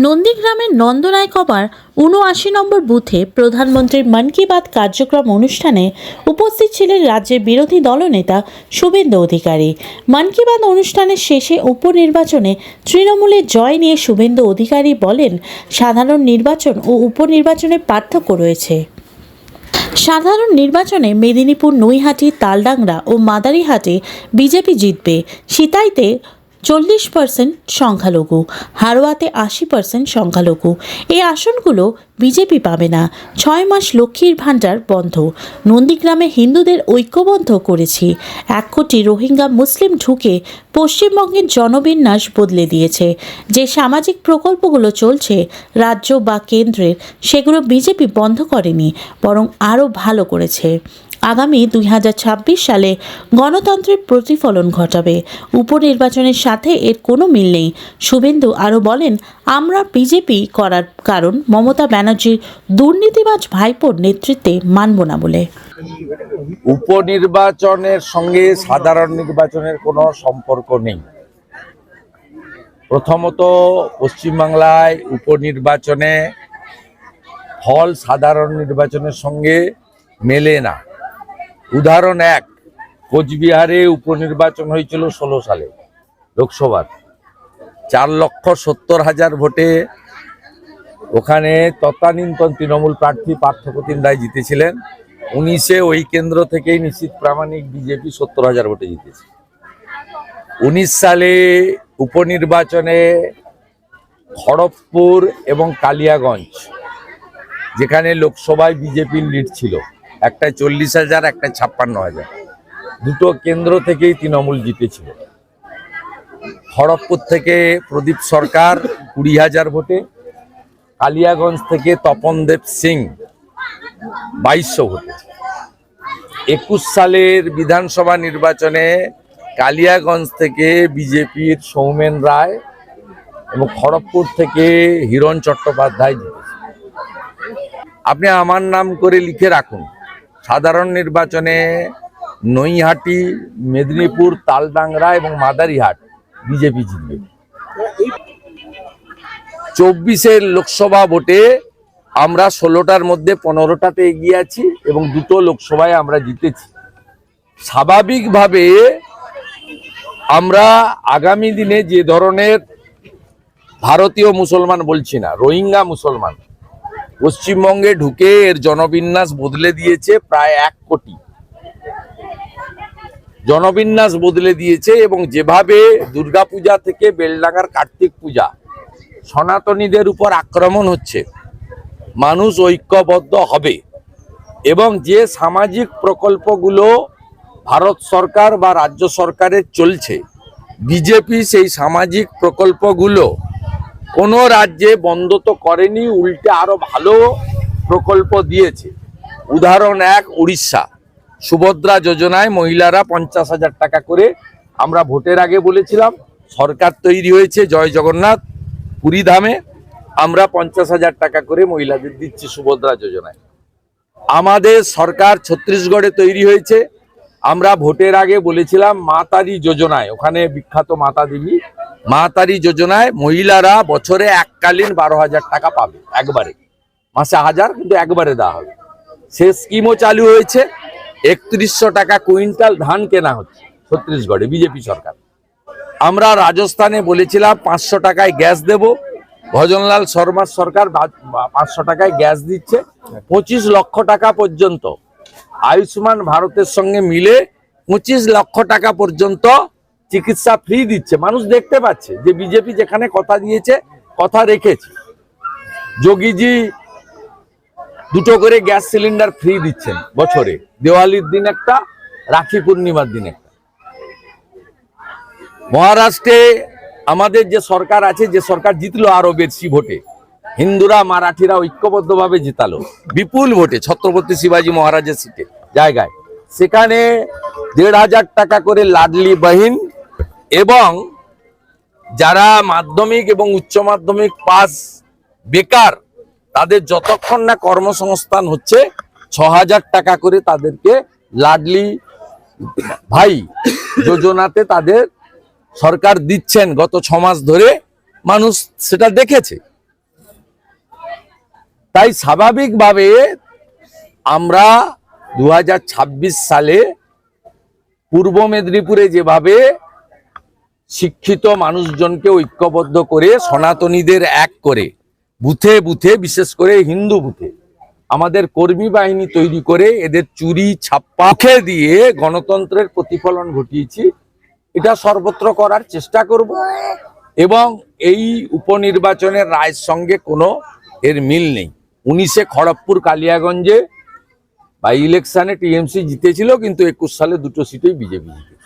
নন্দীগ্রামের নন্দনায়কবার ৭৯ নম্বর বুথে প্রধানমন্ত্রীর মন কি বাত কার্যক্রম অনুষ্ঠানে উপস্থিত ছিলেন রাজ্যের বিরোধী দলনেতা শুভেন্দু অধিকারী। মন কি বাত অনুষ্ঠানের শেষে উপনির্বাচনে তৃণমূলের জয় নিয়ে শুভেন্দু অধিকারী বলেন, সাধারণ নির্বাচন ও উপনির্বাচনের পার্থক্য রয়েছে। সাধারণ নির্বাচনে মেদিনীপুর, নৈহাটি, তালডাংরা ও মাদারিহাটে বিজেপি জিতবে। সিতাইতে 40% সংখ্যালঘু, হারোয়াতে 80% সংখ্যালঘু। এই আসনগুলো বিজেপি পাবে না। 6 মাস লক্ষ্মীর ভাণ্ডার বন্ধ। নন্দীগ্রামে হিন্দুদের ঐক্যবদ্ধ করেছি। 1 কোটি রোহিঙ্গা মুসলিম ঢুকে পশ্চিমবঙ্গের জনবিন্যাস বদলে দিয়েছে। যে সামাজিক প্রকল্পগুলো চলছে রাজ্য বা কেন্দ্রের, সেগুলো বিজেপি বন্ধ করেনি, বরং আরও ভালো করেছে। আগামী 2026 সালে গণতন্ত্রের প্রতিফলন ঘটাবে। উপনির্বাচনের সাথে এর কোনো মিল নেই। শুভেন্দু আরও বলেন, আমরা বিজেপি করার কারণ মমতা ব্যানার্জির দুর্নীতিবাজ ভাইপোর নেতৃত্বে মানব না বলে। উপনির্বাচনের সঙ্গে সাধারণ নির্বাচনের কোনো সম্পর্ক নেই। প্রথমত, পশ্চিমবাংলায় উপনির্বাচনে ফল সাধারণ নির্বাচনের সঙ্গে মেলে না। উদাহরণ 1, কোচবিহারে উপনির্বাচন হয়েছিল 16 সালে লোকসভার, 4,70,000 ভোটে ওখানে তৎকালীন তৃণমূল প্রার্থী পার্থপ্রতিম রায় জিতেছিলেন। 19-এ ওই কেন্দ্র থেকেই নিশ্চিত প্রামাণিক বিজেপি 70,000 ভোটে জিতেছে। 19 সালে উপনির্বাচনে খড়গপুর এবং কালিয়াগঞ্জ, যেখানে লোকসভায় বিজেপির লিড ছিল, একটা 40,000, একটা 56,000, দুটো কেন্দ্র থেকেই তৃণমূল জিতেছিল। খড়গপুর থেকে প্রদীপ সরকার 20,000 ভোটে, কালিয়াগঞ্জ থেকে তপনদেব সিং 2200 ভোটে। 21 সালের বিধানসভা নির্বাচনে কালিয়াগঞ্জ থেকে বিজেপির সৌমেন রায় এবং খড়গপুর থেকে হিরণ চট্টোপাধ্যায় জিতেছে। আপনি আমার নাম করে লিখে রাখুন, সাধারণ নির্বাচনে নৈহাটি, মেদিনীপুর, তালডাংরা এবং মাদারিহাট বিজেপি জিতবে। 24-এর লোকসভা ভোটে আমরা 16টার মধ্যে 15টাতে এগিয়ে আছি এবং দুটো লোকসভায় আমরা জিতেছি। স্বাভাবিকভাবে আমরা আগামী দিনে যে ধরনের ভারতীয় মুসলমান, বলছি না, রোহিঙ্গা মুসলমান পশ্চিমবঙ্গে ঢুকে এর জনবিন্যাস বদলে দিয়েছে, প্রায় 1 কোটি জনবিন্যাস বদলে দিয়েছে। এবং যেভাবে দুর্গাপূজা থেকে বেলডাঙ্গার কার্তিক পূজা সনাতনীদের উপর আক্রমণ হচ্ছে, মানুষ ঐক্যবদ্ধ হবে। এবং যে সামাজিক প্রকল্পগুলো ভারত সরকার বা রাজ্য সরকারের চলছে, বিজেপি সেই সামাজিক প্রকল্পগুলো কোনো রাজ্যে বন্ধ তো করেনি, উল্টে আরো ভালো প্রকল্প দিয়েছে। উদাহরণ 1, উড়িষ্যা সুভদ্রা যোজনায় মহিলারা 50,000 টাকা করে, আমরা ভোটের আগে বলেছিলাম, সরকার তৈরি হয়েছে, জয় জগন্নাথ, পুরী ধামে আমরা 50,000 টাকা করে মহিলাদের দিচ্ছি সুভদ্রা যোজনায়। আমাদের সরকার ছত্তিশগড়ে তৈরি হয়েছে, আমরা ভোটের আগে বলেছিলাম মা তারি যোজনায়, ওখানে বিখ্যাত মাতা দেবী, মা তারি যোজনায় মহিলারা বছরে এককালীন 12,000 টাকা পাবে, একবারে, মাসে 1000, কিন্তু একবারে দেওয়া হবে। সে স্কিমও চালু হয়েছে। 3100 টাকা কুইন্টাল ধান কেনা হচ্ছে ছত্তিশগড়ে, বিজেপি সরকার। আমরা রাজস্থানে বলেছিলাম 500 টাকায় গ্যাস দেব, ভজনলাল শর্মার সরকার 500 টাকায় গ্যাস দিচ্ছে। 25 লক্ষ টাকা পর্যন্ত আয়ুষ্মান ভারতের সঙ্গে মিলে 25 লক্ষ টাকা পর্যন্ত চিকিৎসা ফ্রি দিচ্ছে। মানুষ দেখতে পাচ্ছে যে বিজেপি যেখানে কথা দিয়েছে, কথা রেখেছে। যোগীজি 2টো করে গ্যাস সিলিন্ডার ফ্রি দিচ্ছেন বছরে, দেওয়ালির দিন একটা, রাখি পূর্ণিমার দিন একটা। মহারাষ্ট্রে আমাদের যে সরকার আছে, যে সরকার জিতলো আরো বেশি ভোটে, হিন্দুরা মারাঠিরা ঐক্যবদ্ধভাবে জিতালো বিপুল ভোটে, ছত্রপতি শিবাজী মহারাজের সিটে জায়গায়, সেখানে 1,500 টাকা করে লাডলি বহিন, এবং যারা মাধ্যমিক এবং উচ্চ মাধ্যমিক পাস বেকার, তাদের যতক্ষণ না কর্মসংস্থান হচ্ছে 6,000 টাকা করে তাদেরকে লাডলি ভাই যোজনাতে তাদের সরকার দিচ্ছেন গত 6 মাস ধরে। মানুষ সেটা দেখেছে। তাই স্বাভাবিকভাবে আমরা 2026 সালে পূর্ব মেদিনীপুরে যেভাবে শিক্ষিত মানুষজনকে ঐক্যবদ্ধ করে সনাতনীদের এক করে বুথে বুথে, বিশেষ করে হিন্দু বুথে আমাদের কর্মী বাহিনী তৈরি করে এদের চুরি ছাপ্পা খেয়ে দিয়ে গণতন্ত্রের প্রতিফলন ঘটিয়েছি, এটা সর্বত্র করার চেষ্টা করব। এবং এই উপনির্বাচনের রায়ের সঙ্গে কোনো এর মিল নেই। 19-এ খড়গপুর কালিয়াগঞ্জে বাই ইলেকশনে টিএমসি জিতেছিল, কিন্তু 21 সালে দুটো সিটেই বিজেপি জিতেছে।